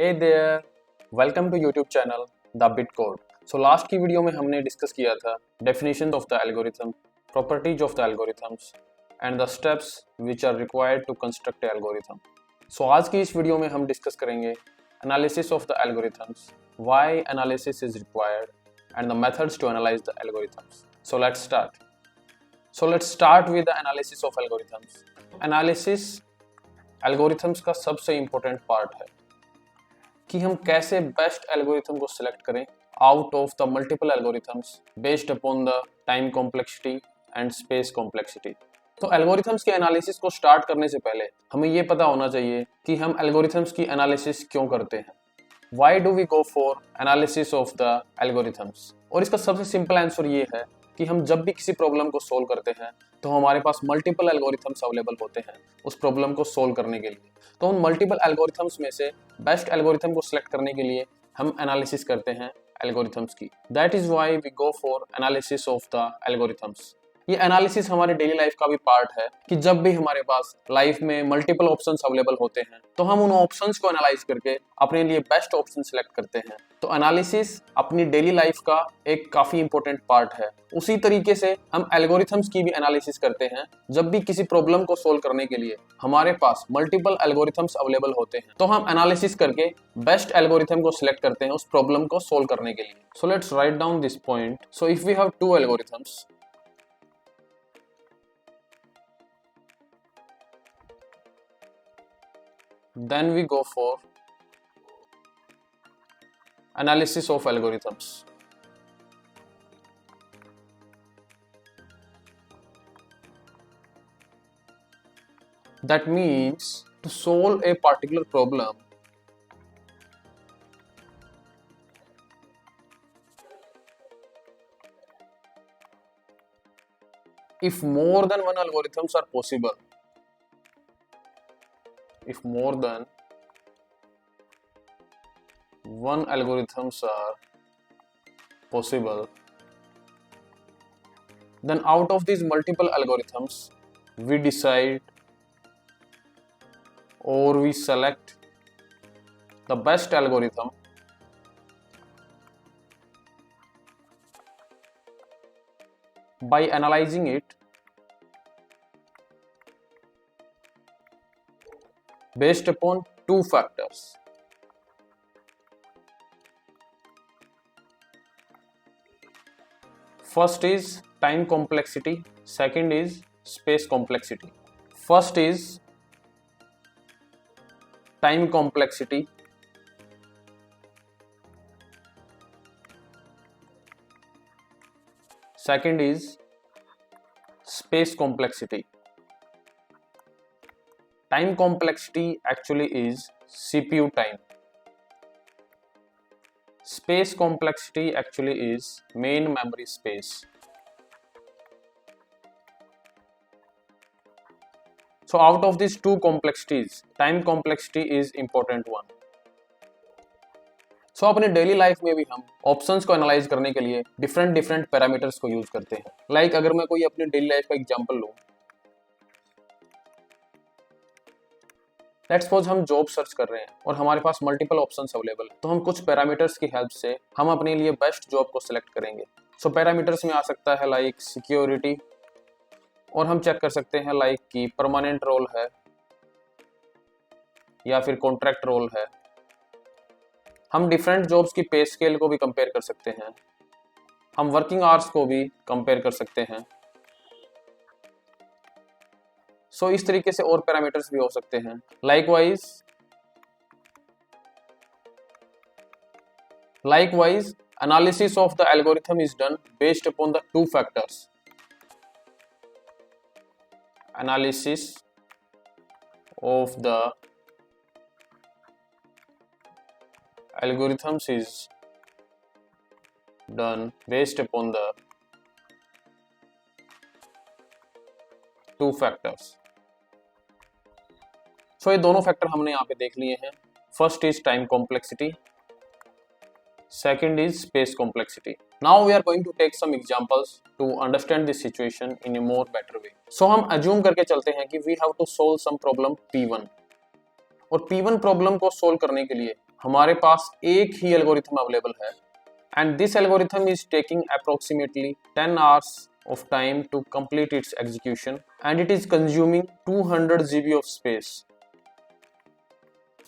Hey there, welcome to YouTube channel TheBitCode. So last की video में हमने discuss किया था definitions of the algorithm, properties of the algorithms and the steps which are required to construct a algorithm. So आज की इस video में हम डिस्कस करेंगे analysis of the algorithms, why analysis is required and the methods to analyze the algorithms. So let's start with the analysis of algorithms. Analysis algorithms का सबसे important part है कि हम कैसे बेस्ट एल्गोरिथम को सिलेक्ट करें out of the multiple algorithms based upon the time complexity and space complexity. तो algorithms के एनालिसिस को स्टार्ट करने से पहले हमें ये पता होना चाहिए कि हम एल्गोरिथम्स की एनालिसिस क्यों करते हैं। Why do we go for analysis of the algorithms? और इसका सबसे सिंपल आंसर ये है कि हम जब भी किसी प्रॉब्लम को सोल्व करते हैं तो हमारे पास मल्टीपल एल्गोरिथम्स अवेलेबल होते हैं उस प्रॉब्लम को सोल्व करने के लिए। तो उन मल्टीपल एल्गोरिथम्स में से बेस्ट एल्गोरिथम को सिलेक्ट करने के लिए हम एनालिसिस करते हैं एल्गोरिथम्स की। That is why we go for analysis of the algorithms. ये एनालिसिस हमारे डेली लाइफ का भी पार्ट है कि जब भी हमारे पास लाइफ में मल्टीपल ऑप्शंस अवेलेबल होते हैं तो हम उन ऑप्शंस को एनालाइज करके अपने लिए बेस्ट ऑप्शन सिलेक्ट करते हैं। तो एनालिसिस अपनी डेली लाइफ का एक काफी इंपॉर्टेंट पार्ट है। उसी तरीके से हम एल्गोरिथम्स की भी एनालिसिस करते हैं। जब भी किसी प्रॉब्लम को सोल्व करने के लिए हमारे पास मल्टीपल एल्गोरिथम्स अवेलेबल होते हैं तो हम एनालिसिस करके बेस्ट एल्गोरिथम को सिलेक्ट करते हैं उस प्रॉब्लम को सोल्व करने के लिए। So let's write down this point. So if we have two algorithms, then we go for analysis of algorithms. That means to solve a particular problem, if more than one algorithms are possible, if more than one algorithms are possible, then out of these multiple algorithms we decide or we select the best algorithm by analyzing it based upon two factors. First is time complexity, second is space complexity. First is time complexity, second is space complexity. Time complexity actually is CPU time. Space complexity actually is main memory space. So out of these two complexities, time complexity is important one. So अपने daily life में भी हम options को analyse करने के लिए different parameters को use करते हैं। लाइक अगर मैं कोई अपनी डेली लाइफ का एग्जांपल लूं, लेट्स सपोज हम जॉब सर्च कर रहे हैं और हमारे पास मल्टीपल ऑप्शंस अवेलेबल, तो हम कुछ पैरामीटर्स की हेल्प से हम अपने लिए बेस्ट जॉब को सिलेक्ट करेंगे। सो पैरामीटर्स में आ सकता है लाइक सिक्योरिटी, और हम चेक कर सकते हैं लाइक कि परमानेंट रोल है या फिर कॉन्ट्रैक्ट रोल है। हम डिफरेंट जॉब्स की पे स्केल को भी कंपेयर कर सकते हैं, हम वर्किंग आवर्स को भी कंपेयर कर सकते हैं। सो इस तरीके से और पैरामीटर्स भी हो सकते हैं। Likewise, analysis of the algorithm is done based upon the two factors. Analysis of the algorithms is done based upon the two factors. So ये दोनों फैक्टर हमने यहाँ पे देख लिए हैं। First is time complexity, second is space complexity. Now we are going to take some examples to understand this situation in a more better way. So हम assume करके चलते हैं कि we have to solve some problem P1 और P1 problem को solve करने के लिए हमारे पास एक ही एल्गोरिथम अवेलेबल है and this algorithm is taking approximately 10 hours of time to complete its execution and it is consuming 200 GB of space.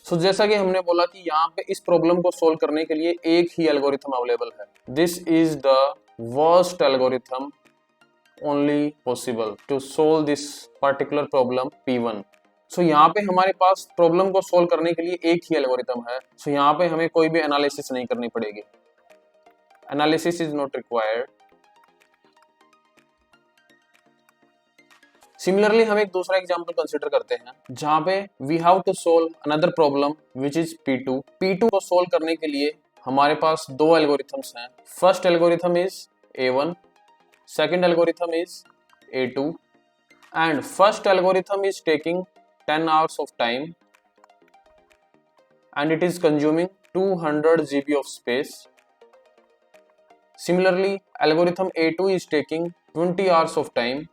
So जैसा कि हमने बोला कि यहाँ पे इस प्रॉब्लम को सोल्व करने के लिए एक ही एल्गोरिथम अवेलेबल है. This is the worst algorithm only possible to solve this particular problem P1. So यहाँ पे हमारे पास प्रॉब्लम को सोल्व करने के लिए एक ही एल्गोरिथम है. सो यहाँ पे हमें कोई भी एनालिसिस नहीं करनी पड़ेगी. Analysis is not required. Similarly हम एक दूसरा एग्जांपल कंसीडर करते हैं जहां पे we have to solve another problem which is P2. P2 को सोल्व करने के लिए हमारे पास दो एल्गोरिथम्स हैं. First algorithm is A1, second algorithm is A2 and first algorithm is taking 10 hours of time and it is consuming 200 GB of space. Similarly, algorithm A2 is taking 20 hours of time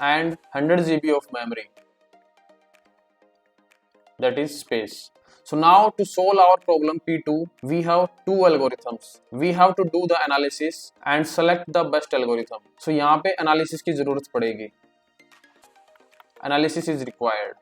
and 100 GB of memory, that is space. So now to solve our problem P2, we have two algorithms. We have to do the analysis and select the best algorithm. So यहाँ पे analysis की जरूरत पड़ेगी. Analysis is required.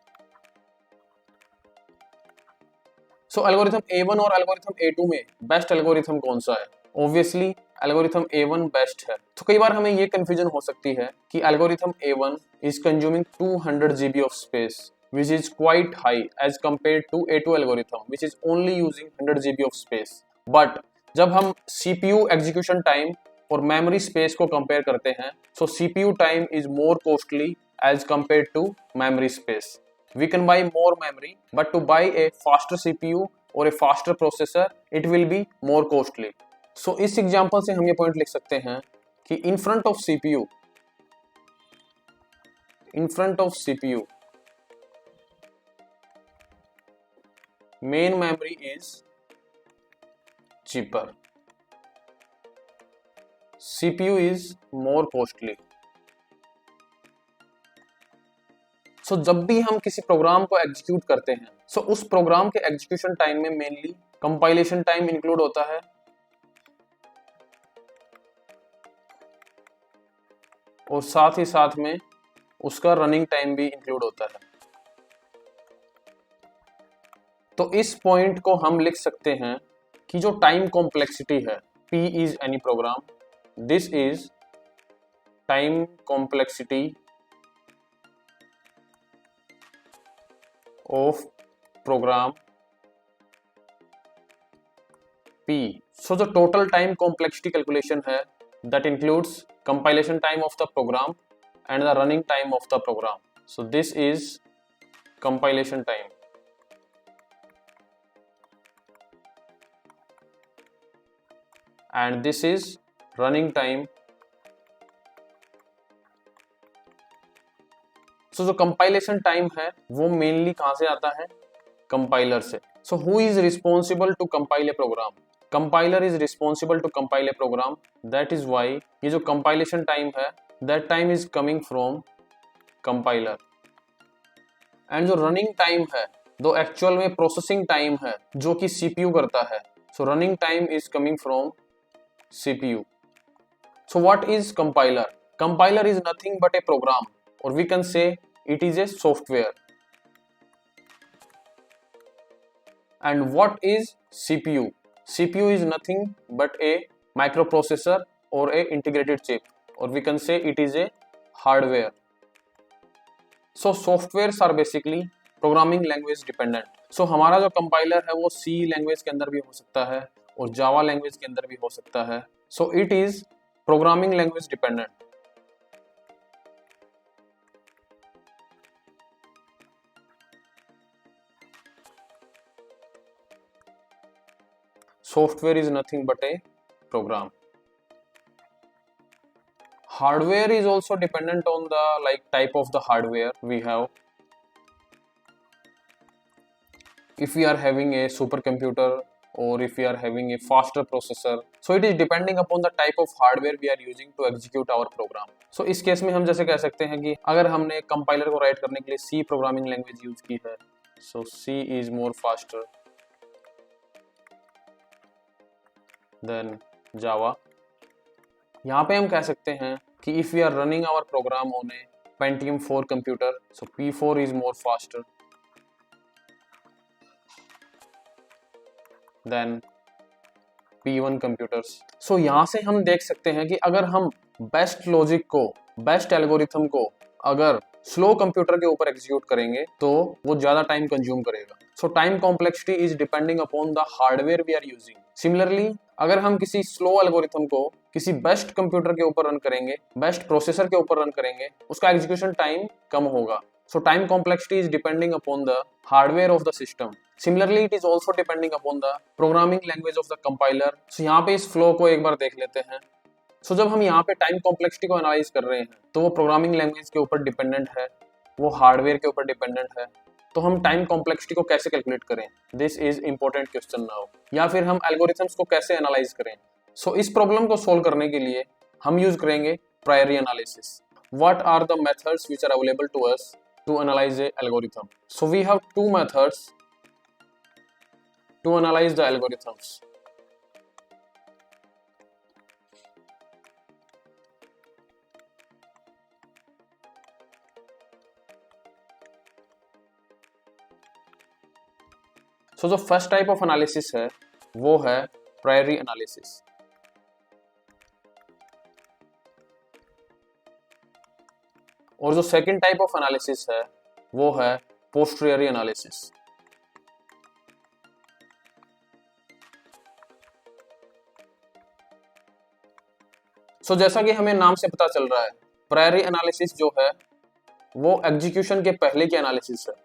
So algorithm A1 और algorithm A2 में best algorithm कौन सा है? ऑब्वियसली एल्गोरिथम A1 बेस्ट है. तो कई बार हमें ये कंफ्यूजन हो सकती है कि algorithm A1 is consuming 200 GB of space which is quite high as compared to A2 algorithm which is only using 100 GB of space. But जब हम CPU execution time और memory space को कंपेयर करते हैं, so CPU time is more costly as compared to memory space. We can buy more memory, but to buy a faster CPU or a faster processor, it will be more costly. So इस example से हम ये point लिख सकते हैं कि in front of CPU, main memory is cheaper. CPU is more costly. सो जब भी हम किसी प्रोग्राम को एग्जीक्यूट करते हैं सो उस प्रोग्राम के एग्जीक्यूशन टाइम में मेनली कंपाइलेशन टाइम इंक्लूड होता है और साथ ही साथ में उसका रनिंग टाइम भी इंक्लूड होता है. तो इस पॉइंट को हम लिख सकते हैं कि जो टाइम कॉम्प्लेक्सिटी है P is any program, this is time complexity of program P. So the total time complexity calculation है that includes compilation time of the program and the running time of the program. So this is compilation time. And this is running time. सो जो compilation time है वो mainly कहां से आता है? Compiler से. So who is responsible to compile a program? Compiler is responsible to compile a program. That is why ये जो कंपाइलेशन टाइम है that time is coming from compiler. And जो रनिंग टाइम है जो एक्चुअल में processing time है जो कि सीपीयू करता है, so running time is coming from CPU. So what is compiler? Compiler is nothing but a program, or we can say it is a software. And what is CPU? CPU is nothing but a microprocessor or a integrated chip, or we can say it is a hardware. So softwares are basically programming language dependent. So हमारा जो compiler है वो C language के अंदर भी हो सकता है और जावा लैंग्वेज के अंदर भी हो सकता है. So it is programming language dependent. Software is nothing but a program. Hardware is also dependent on the type of the hardware we have. If we are having a supercomputer or if we are having a faster processor, so it is depending upon the type of hardware we are using to execute our program. So इस case में हम जैसे कह सकते हैं कि अगर हमने कंपाइलर को राइट करने के लिए C प्रोग्रामिंग लैंग्वेज यूज की है, so C is more faster. Than Java. यहाँ पे हम कह सकते हैं कि if we are running our program on a Pentium 4 computer, so P4 is more faster than P1 computers. So यहाँ से हम देख सकते हैं कि अगर हम बेस्ट लॉजिक को, बेस्ट एल्गोरिथम को अगर स्लो कंप्यूटर के ऊपर एग्जीक्यूट करेंगे तो वो ज्यादा टाइम कंज्यूम करेगा. So time complexity is depending upon the hardware we are using. Similarly अगर हम किसी स्लो एल्गोरिथम को किसी बेस्ट कंप्यूटर के ऊपर रन करेंगे, बेस्ट प्रोसेसर के ऊपर रन करेंगे, उसका एग्जीक्यूशन टाइम कम होगा. So time complexity is depending upon the hardware of the system. Similarly, it is also depending upon the programming language of the compiler. So यहाँ पे इस flow को एक बार देख लेते हैं. So जब हम यहाँ पे time complexity को analyze कर रहे हैं तो वो programming language के ऊपर dependent है, वो hardware के ऊपर dependent है. तो हम time complexity को कैसे calculate करें? This is important question now. या फिर हम algorithms को कैसे analyze करें? So इस problem को solve करने के लिए हम use करेंगे priori analysis. What are the methods which are available to us to analyze a algorithm? So we have two methods to analyze the algorithms. So जो first type of analysis है वो है priori analysis. और जो second type of analysis है वो है पोस्टीरियरी analysis. सो जैसा कि हमें नाम से पता चल रहा है, प्रायरी एनालिसिस जो है वो एग्जीक्यूशन के पहले की एनालिसिस है.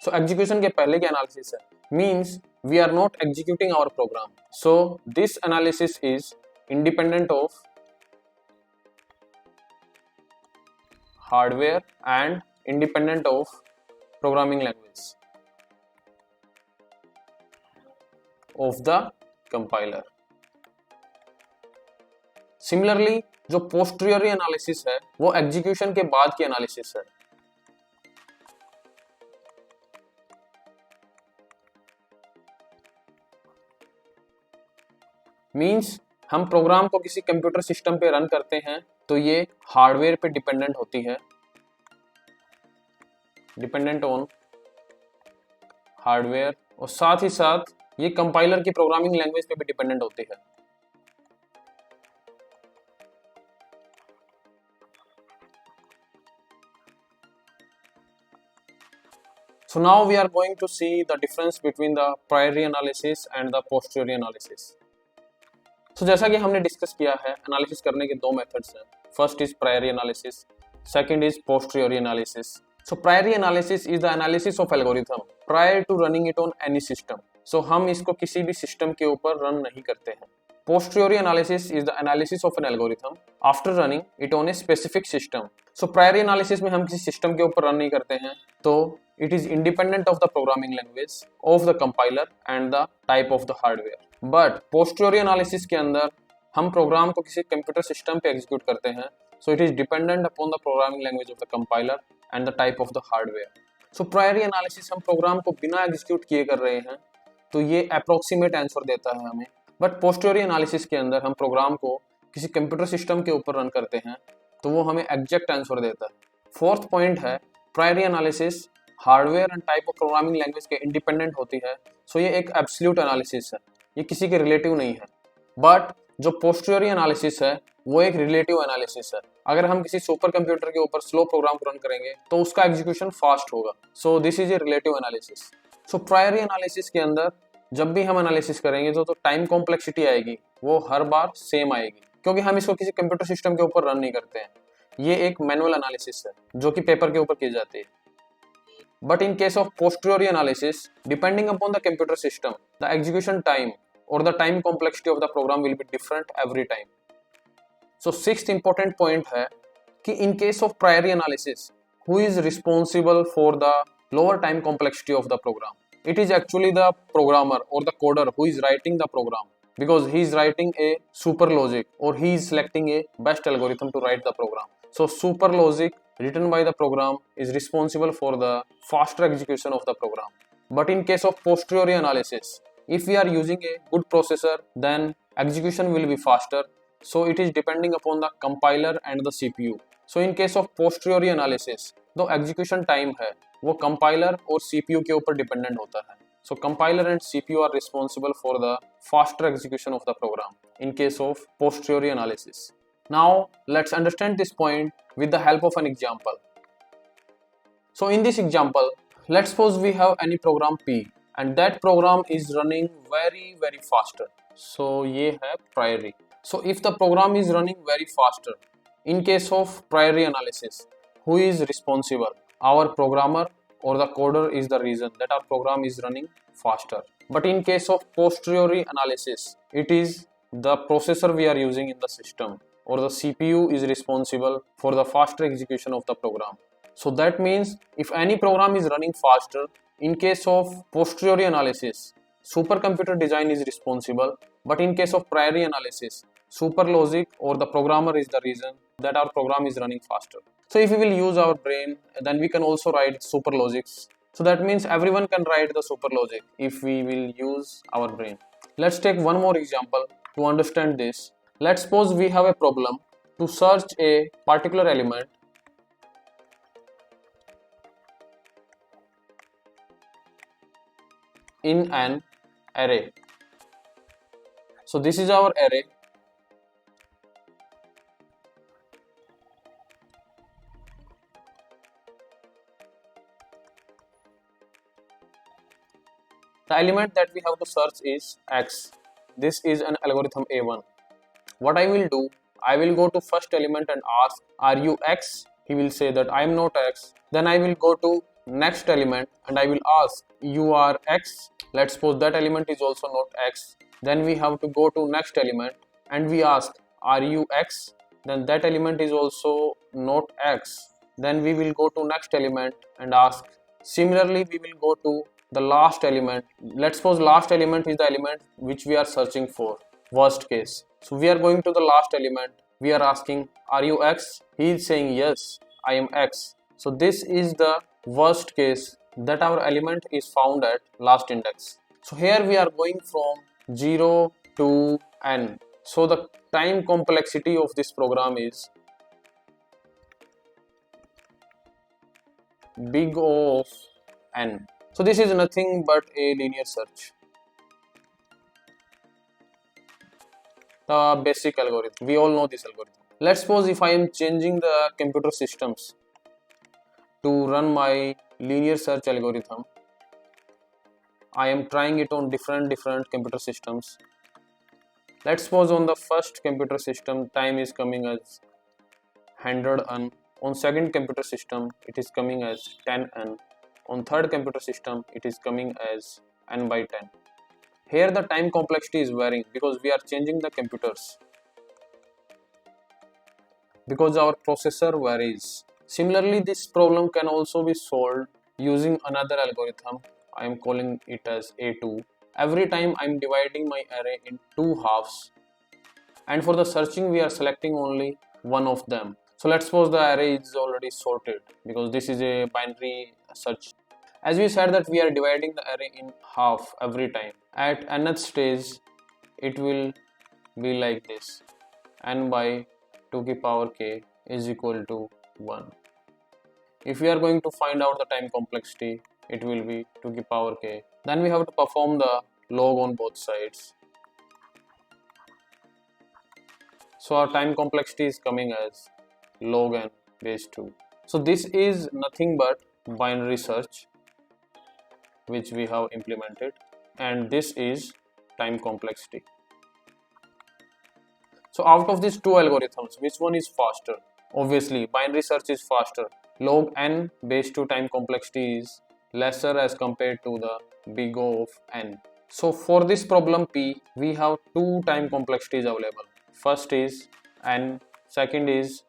सो एग्जीक्यूशन के पहले की एनालिसिस है, means we are not executing our program. So this analysis is independent of hardware and independent of programming language of the compiler. Similarly जो posteriori analysis है वो execution के बाद की analysis है. मीन्स हम प्रोग्राम को किसी कंप्यूटर सिस्टम पे रन करते हैं तो ये हार्डवेयर पे डिपेंडेंट होती है, डिपेंडेंट ऑन हार्डवेयर, और साथ ही साथ ये कंपाइलर की प्रोग्रामिंग लैंग्वेज पे भी डिपेंडेंट होती है. So now we are going to see the difference between the priori analysis and the posteriori analysis. So जैसा कि हमने डिस्कस किया है, एनालिसिस करने के दो मेथड्स हैं. First is priori analysis, second is posteriori analysis. So priori analysis is the analysis of algorithm prior to running it on any system. So हम इसको किसी भी सिस्टम के ऊपर रन नहीं करते हैं. Posteriori analysis is the analysis of an algorithm after running it on a specific system. So priori analysis में हम किसी सिस्टम के ऊपर रन नहीं करते हैं, तो it is independent of the programming language, of the compiler and the type of the hardware. But posteriori analysis के अंदर हम प्रोग्राम को किसी कंप्यूटर सिस्टम पे एग्जीक्यूट करते हैं, so it is dependent upon the programming language of the compiler and the type of the hardware. So priori analysis हम programme को बिना एग्जीक्यूट किए कर रहे हैं तो ये अप्रोक्सीमेट आंसर देता है हमें. बट पोस्टीरियरी एनालिसिस के अंदर हम प्रोग्राम को किसी कंप्यूटर सिस्टम के ऊपर रन करते हैं तो वो हमें एग्जैक्ट आंसर देता है. फोर्थ पॉइंट है, priori analysis hardware and type of programming language के इंडिपेंडेंट होती है. सो ये एक एब्सोल्यूट एनालिसिस है, ये किसी के रिलेटिव नहीं है. बट जो पोस्टीरियरी एनालिसिस है वो एक रिलेटिव एनालिसिस है. अगर हम किसी सुपर कंप्यूटर के ऊपर स्लो प्रोग्राम को रन करेंगे तो उसका एग्जीक्यूशन फास्ट होगा. So this is a relative analysis. So priori analysis के अंदर जब भी हम एनालिसिस करेंगे तो टाइम कॉम्प्लेक्सिटी आएगी वो हर बार सेम आएगी, क्योंकि हम इसको किसी कंप्यूटर सिस्टम के ऊपर रन नहीं करते हैं. ये एक मैनुअल एनालिसिस है जो कि पेपर के ऊपर की जाती है. But in case of posteriori analysis, depending upon the computer system, the execution time or the time complexity of the program will be different every time. So sixth important point है कि in case of priori analysis, who is responsible for the lower time complexity of the program? It is actually the programmer or the coder who is writing the program, because he is writing a super logic or he is selecting a best algorithm to write the program. So super logic written by the program is responsible for the faster execution of the program. But in case of posteriori analysis, if we are using a good processor, then execution will be faster. So it is depending upon the compiler and the CPU. So in case of posteriori analysis, जो execution time है वो compiler और CPU के ऊपर dependent होता है. So compiler and CPU are responsible for the faster execution of the program in case of posteriori analysis. Now let's understand this point with the help of an example. So in this example, let's suppose we have any program P and that program is running very faster. So ये है Priori. So if the program is running very faster, in case of Priori analysis, who is responsible? Our programmer or the coder is the reason that our program is running faster. But in case of posteriori analysis, it is the processor we are using in the system or the CPU is responsible for the faster execution of the program. So that means if any program is running faster, in case of posteriori analysis, supercomputer design is responsible, but in case of priori analysis, super logic or the programmer is the reason that our program is running faster. So if we will use our brain, then we can also write super logics. So that means everyone can write the super logic if we will use our brain. Let's take one more example to understand this. Let's suppose we have a problem to search a particular element in an array. So this is our array. The element that we have to search is X. This is an algorithm A1. What I will do, I will go to first element and ask, are you X? He will say that I am not X. Then I will go to next element and I will ask, you are X? Let's suppose that element is also not X. Then we have to go to next element and we ask, are you X? Then that element is also not X. Then we will go to next element and ask. Similarly, we will go to the last element. Let's suppose last element is the element which we are searching for, worst case. So we are going to the last element. We are asking, are you X? He is saying, yes, I am X. So this is the worst case that our element is found at last index. So here we are going from 0 to n. So the time complexity of this program is big O of n. So this is nothing but a linear search. The basic algorithm. We all know this algorithm. Let's suppose if I am changing the computer systems to run my linear search algorithm, I am trying it on different computer systems. Let's suppose on the first computer system time is coming as 100n. On second computer system it is coming as 10n. On third computer system it is coming as n by 10. Here the time complexity is varying because we are changing the computers, because our processor varies. Similarly, this problem can also be solved using another algorithm. I am calling it as A2. Every time I am dividing my array in two halves, and for the searching we are selecting only one of them. So let's suppose the array is already sorted because this is a binary search. As we said that we are dividing the array in half every time. At nth stage it will be like this, n by 2 की power k is equal to 1. If we are going to find out the time complexity, it will be 2 की power k. Then we have to perform the log on both sides. So our time complexity is coming as log n base 2. So this is nothing but binary search which we have implemented, and this is time complexity. So out of these two algorithms, which one is faster? Obviously binary search is faster. Log n base 2 time complexity is lesser as compared to the big O of n. So for this problem P, we have two time complexities available. First is n, second is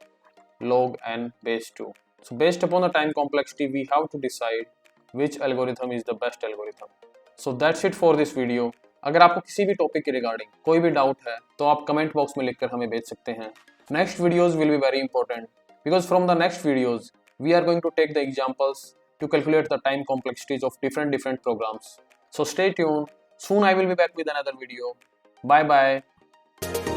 log n base 2. So based upon the time complexity, we have to decide which algorithm is the best algorithm. So that's it for this video. अगर आपको किसी भी topic के regarding कोई भी doubt है तो आप कमेंट बॉक्स में लिखकर हमें भेज सकते हैं. Next videos will be very important because from the next videos we are going to take the examples to calculate the time complexities of different programs. So stay tuned. Soon I will be back with another video. Bye bye.